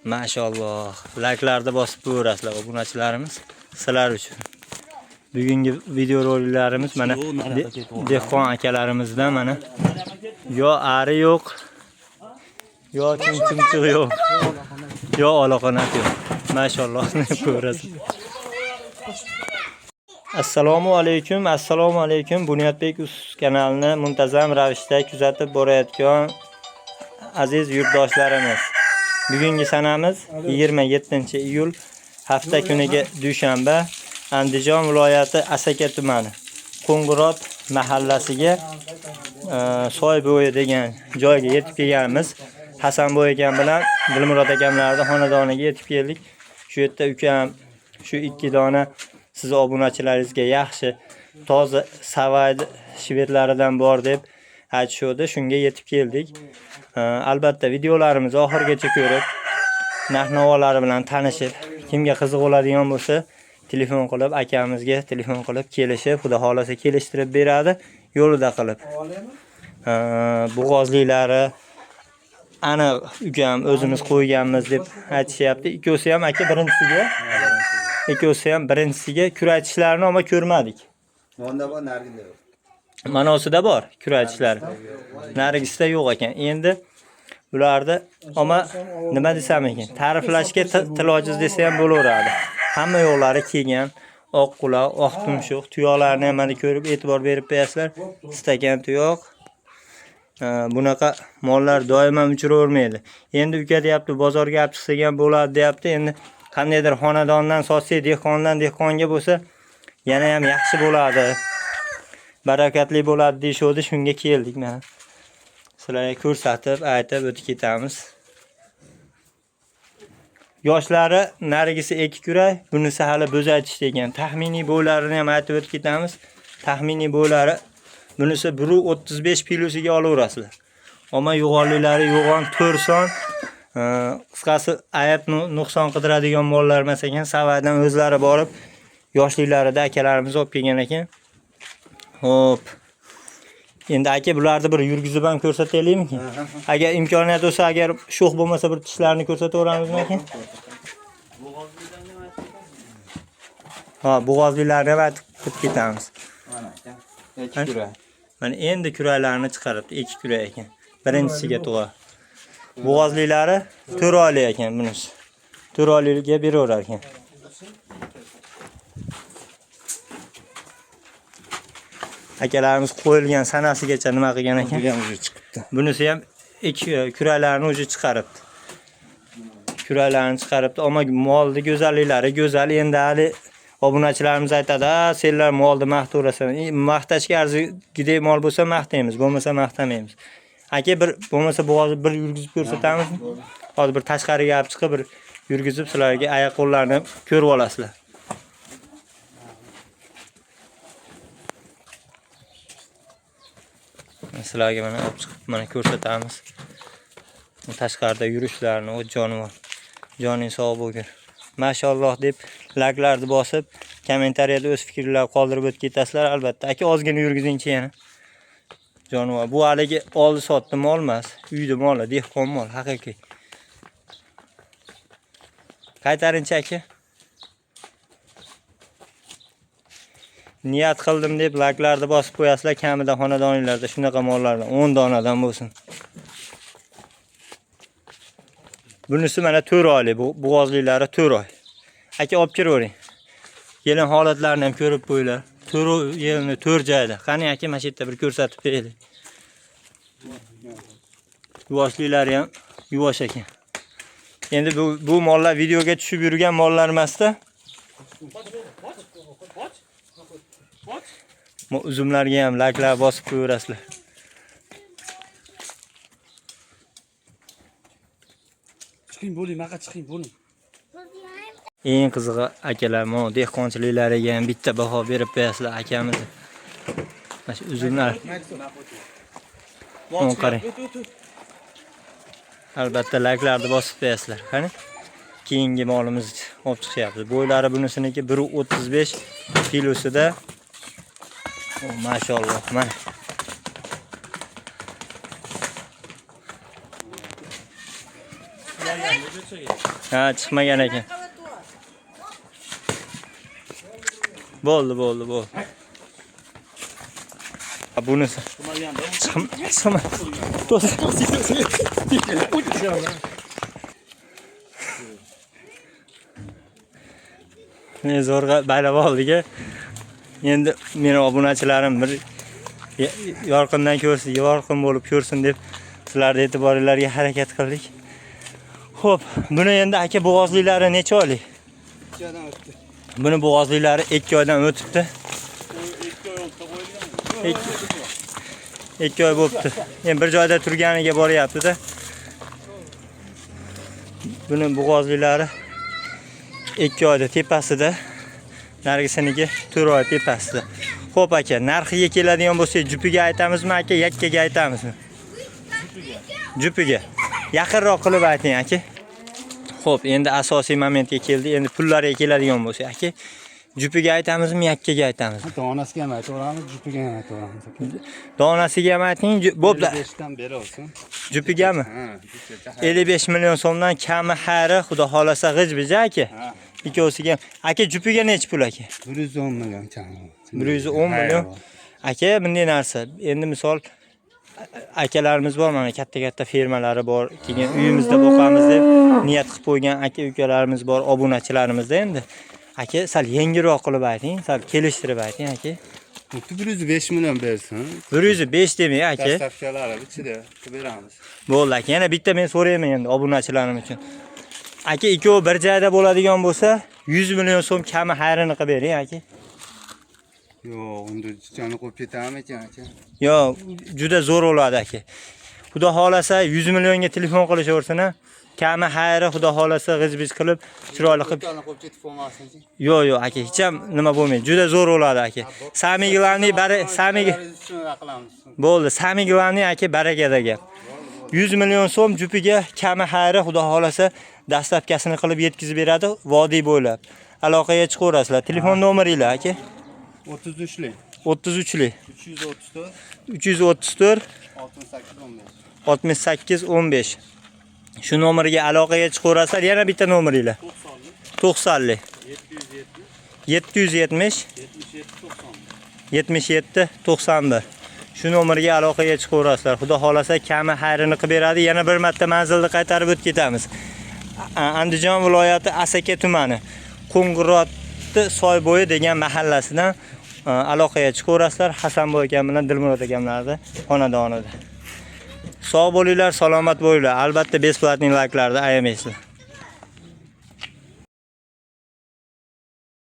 Maşallah. Like'larda bosib ko'rasizlar obunachilarimiz. Sizlar uchun. Bugungi video roliklarimiz mana dehqon akalarimizdan mana yo ari yo'q, yo chumchuq yo'q, yo aloqanat yo'q. Maşallah ko'rasiz. Assalomu alaykum. Bunyodbek Uz kanalini muntazam ravishda kuzatib borayotgan aziz yurtdoshlarimiz. Bugungi sanamiz 27-iyul hafta kuniga dushanba Andijon viloyati Asaka tumani Qo'ng'irot mahallasiga Soybo'yi degan joyga yetib kelganmiz. Hasanboy akam bilan Dilmurod akamlarning xonadoniga yetib keldik. Shu yerda ukam shu 2 dona siz obunachilaringizga yaxshi toza savaydi shvedlaridan bor deb aytishdi. Shunga yetib keldik. Albatta videolarimizni oxirigacha ko'rib, narx-navolari bilan tanishib, kimga qiziq bo'ladigan bo'lsa, telefon qilib akamizga telefon qilib kelishib, xudo xolasa kelishtirib beradi, yo'lida qilib. Bo'g'ozliklari ana ukam o'zimiz qo'yganmiz deb aytishyapti. Ikkosi ham aka birinchisiga kuraytishlarini ama ko'rmadik. Monda bor, narigida yo'q. Manosida bor kuraytishlar. Narigisida yo'q ekan. Endi bularda ama nima desam ekan, ta'riflashga til ojiz desa ham bo'laveradi. Hamma yo'llari kelgan, oq quloq, oq tumshuq, tuyoqlarni ham mana ko'rib e'tibor berib qo'yasizlar. Istagan tuyoq. Bunaqa mollar doimo uchiravermaydi. Endi uka deyapti, bozorga olib chiqsak ham bo'ladi deyapti. Endi qandaydir xonadondan sotsak, dehqonga bo'lsa, yana ham yaxshi bo'ladi. Barakatli bo'ladi deyshodi, shunga keldik mana. Sizlarga ko'rsatib, aytib o'tib ketamiz. Yoshlari narigisi 2 kuray, bunisi hali bo'zaytish degan. Taxminiy bo'ylarini ham aytib o'tib ketamiz. Taxminiy bo'ylari bunisi 1.35 kilosiga olaverasizlar. Ammo yo'g'onliklari yo'g'on 4 son. Qisqasi ayab nuqson qidiradigan mollar emas ekan, savaydan o'zlari borib yoshliklarida akalarimiz olib kelgan ekan. Hop. Endi aka bularni bir yurgizib ham ko'rsataylikmi? Agar imkoniyat bo'lsa, agar sho'x bo'lmasa bir tishlarini ko'rsataveramizmi aka? Bo'g'ozlilarni ham aytib ketamiz. Mana aka. 2 kuray. Mana endi kuraylarni chiqaribdi, 2 kuray ekan. Birinchisiga to'g'ri. Bo'g'ozliklari 4 oylik ekan bunisi. 4 oylikga beraverar ekan. Akalarimiz qo'yilgan sanasigacha nima qilgan ekan? Chiqibdi. Bunisi ham 2 kuraylarni o'zi chiqaribdi. Kuraylarni chiqaribdi, ammo molning go'zalliklari go'zal. Endi hali obunachilarimiz aytadi, "Senlar molni maqtaverasan." Maqtashga arzigidek mol bo'lsa maqtaymiz, bo'lmasa maqtamaymiz. Aka bir bo'lmasa bo'g'ozni bir yurgizib ko'rsatamizmi? Hozir bir tashqariga olib chiqib bir yurgizib sizlarga oyoq qo'llarini ko'rib olasizlar. Sizlarga mana olib chiqib mana ko'rsatamiz. Tashqarida yurishlarini, o jonivor. Joning sog' bo'lsin. Mashalloh deb like'larni bosib, kommentariyada o'z fikrlaringizni qoldirib o'tib ketasizlar. Albatta, aka ozgina yurgizingchi yana. Jonivor. Bu haligi oldi sotdi mol emas, uyda mol, dehqon mol, haqiqiy. Qaytarinchi aka. Niyat qildim deb like'larni bosib qo'yasizlar, kamida xonadoninglarda shunaqa mollardan 10 donadan bo'lsin. Bunisi mana 4 oylik, bo'g'ozliklari 4 oy. Aka olib kiravering. Kelin holatlarini ham ko'rib qo'yinglar. 4 joyda. Qani aka mana shu yerda bir ko'rsatib beraylik. Yuvoshliklari ham yuvosh ekan. Endi bu mollar videoga tushib yurgan mollar emas-da. Uzumlarga ham like'lar bosib qo'yaverasizlar. Chiqing bo'ling, maqa chiqing bo'ling. Eng qizig'i akalar, mo dehqonchiliklariga ham bitta baho berib qo'yasizlar akamiz. Mana shu uzumlar. Qarang. Albatta like'larni bosib qo'yasizlar. Qani? Keyingi molimiz olib chiqyapti. Bo'ylari bunisiniki 1.35 kilosida. Maşallah. Ha, chiqmagan ekan. Bo'ldi. Bunisi. Chiqma. Ne zo'rg'a baylab oldik-a. Endi meni obunachilarim bir yorqindan ko'rsin, yorqin bo'lib ko'rsin deb sizlarning e'tiboringlarga harakat qildik. Xo'p, buni endi aka bo'g'ozliklari necha oylik? 2 oydan o'tdi. Buni bo'g'ozliklari 2 oydan o'tibdi. 2 oy bo'libdi. Endi bir joyda turganiga boryapti-da. Buni bo'g'ozliklari 2 oyda tepasida, narigisiniki 4 oy tepasida. Xo'p aka, narxiga keladigan bo'lsak, jupiga aytamizmi aka, yakkaga aytamizmi? Jupiga. Yaqinroq qilib ayting aka. Xo'p, endi asosiy momentga keldi. Endi pullarga keladigan bo'lsak aka, jupiga aytamizmi, yakkaga aytamizmi? Donasiga ham aytaveramiz, jupiga ham aytaveramiz. Donasiga ham ayting, bo'pti. 5 dan beri olsin. Jupigami? Ha, 55 million so'mdan kami xayri, xudo xolasa g'ij-bija aka. Ikkovsiga. Aka jupiga necha pul aka? 110 million kami. 110 million. Aka, bunday narsa. Endi misol akalarimiz bor, mana katta fermalari bor. Keyin uyimizda boqamiz deb niyat qilib qo'ygan aka-ukalarimiz bor, obunachilarimiz endi. Aka, sal yengilroq qilib ayting, sal kelishtirib ayting aka. 105 million bersin. 105 demang aka. Dastavkalari ichida beramiz. Bo'ldi aka. Yana bitta men so'rayman endi obunachilarim uchun. Aka, ikkovi bir joyda bo'ladigan bo'lsa, 100 million so'm kami xayrini qilib bering aka. Yo'q, unda joni qo'yib ketamiz ekan aka. Yo'q, juda zo'r bo'ladi aka. Xudo xolasa 100 millionga telefon qilishaversin, kami xayri xudo xolasa g'ij-bij qilib, chiroyli qilib. Joni qo'yib ketib qolmasin. Yo'q, aka, hech ham nima bo'lmaydi. Juda zo'r bo'ladi aka. Sami glavniy bo'ldi. Sami glavniy aka barakada gap. 100 million so'm jupiga kami xayri xudo xolasa dastlabkasini qilib yetkazib beradi vodiy bo'ylab. Aloqaga chiqaverasizlar. Telefon nomeringiz aka? 33lik. 33lik. 334 334 68 15. 68 15. Shu nomerga aloqaga chiqaverasizlar. Yana bitta nomeringiz. 90lik. 770 77 91. Shu nomerga aloqaga chiqaverasizlar. Xudo xolasa kami xayrini qilib beradi. Yana bir marta manzilni qaytarib o'tib ketamiz. Andijon viloyati Asaka tumani, Qo'ng'irotni Soybo'yi degan mahallasidan aloqaga chiqaverasizlar. Hasanboy akam bilan Dilmurod akamlarning xonadonida. Sog' bo'linglar, salomat bo'linglar. Albatta besplatniy layklarni ayamaysizlar.